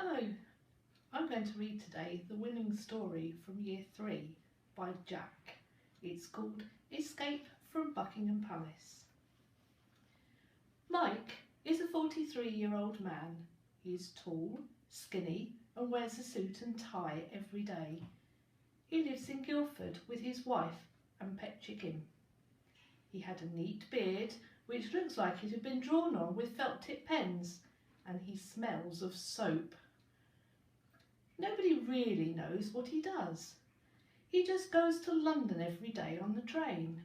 Hello, I'm going to read today the winning story from Year 3 by Jack. It's called Escape from Buckingham Palace. Mike is a 43-year-old man. He is tall, skinny and wears a suit and tie every day. He lives in Guildford with his wife and pet chicken. He had a neat beard which looks like it had been drawn on with felt tip pens, and he smells of soap. Nobody really knows what he does. He just goes to London every day on the train.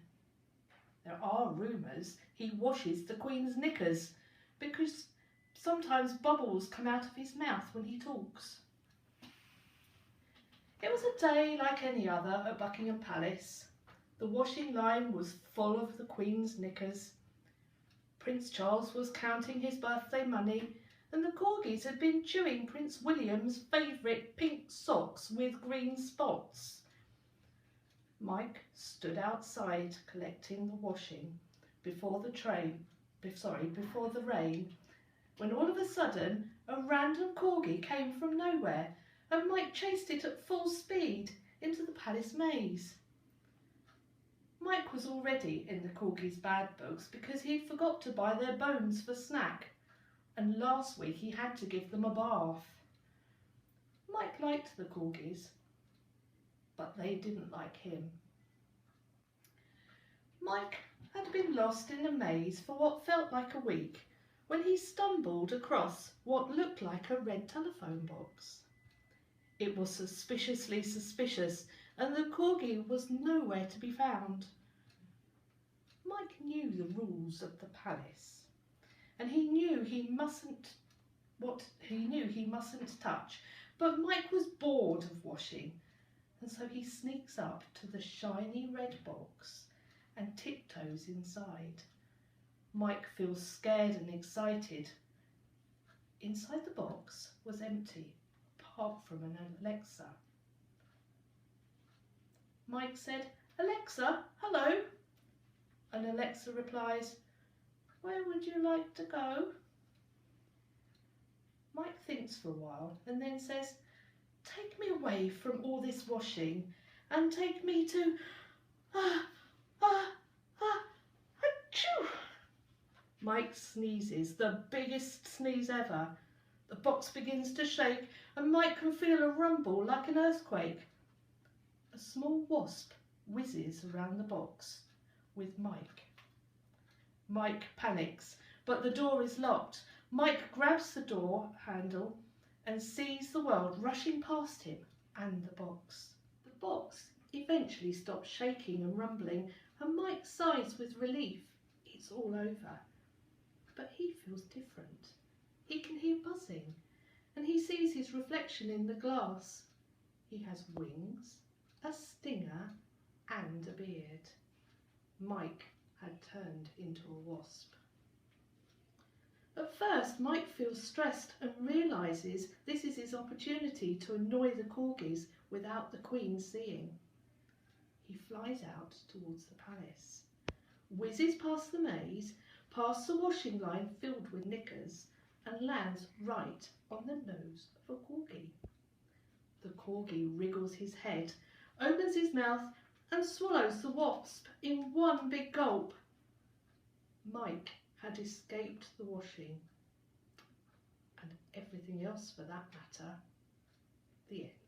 There are rumours he washes the Queen's knickers because sometimes bubbles come out of his mouth when he talks. It was a day like any other at Buckingham Palace. The washing line was full of the Queen's knickers. Prince Charles was counting his birthday money, and the corgis had been chewing Prince William's favourite pink socks with green spots. Mike stood outside collecting the washing before the rain, when all of a sudden a random corgi came from nowhere and Mike chased it at full speed into the palace maze. Mike was already in the corgis' bad books because he forgot to buy their bones for snack, and last week he had to give them a bath. Mike liked the corgis, but they didn't like him. Mike had been lost in the maze for what felt like a week when he stumbled across what looked like a red telephone box. It was suspiciously suspicious, and the corgi was nowhere to be found. Mike knew the rules of the palace, and he knew he mustn't touch, but Mike was bored of washing, and so he sneaks up to the shiny red box and tiptoes inside. Mike feels scared and excited. Inside the box was empty, apart from an Alexa. Mike said, "Alexa, hello." And Alexa replies, "Where would you like to go?" Mike thinks for a while and then says, "Take me away from all this washing and take me to achoo." Mike sneezes, the biggest sneeze ever. The box begins to shake and Mike can feel a rumble like an earthquake. A small wasp whizzes around the box with Mike. Mike panics, but the door is locked. Mike grabs the door handle and sees the world rushing past him and the box. The box eventually stops shaking and rumbling, and Mike sighs with relief. It's all over. But he feels different. He can hear buzzing, and he sees his reflection in the glass. He has wings, a stinger, and a beard. Mike had turned into a wasp. At first, Mike feels stressed and realises this is his opportunity to annoy the corgis without the Queen seeing. He flies out towards the palace, whizzes past the maze, past the washing line filled with knickers, and lands right on the nose of a corgi. The corgi wriggles his head, opens his mouth and swallows the wasp in one big gulp. Mike had escaped the washing, and everything else for that matter. The end.